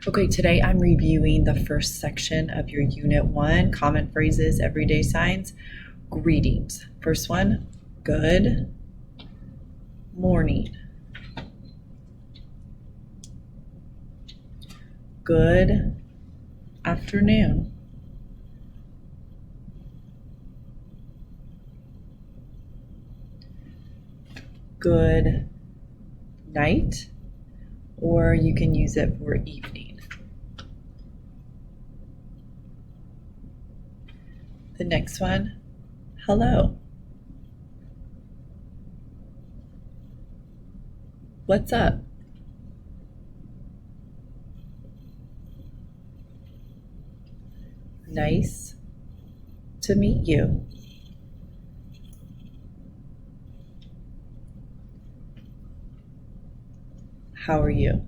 Okay, today I'm reviewing the first section of your Unit 1, Common Phrases, Everyday Signs, Greetings. First one, good morning. Good afternoon. Good night, or you can use it for evening. The next one, hello. What's up? Nice to meet you. How are you?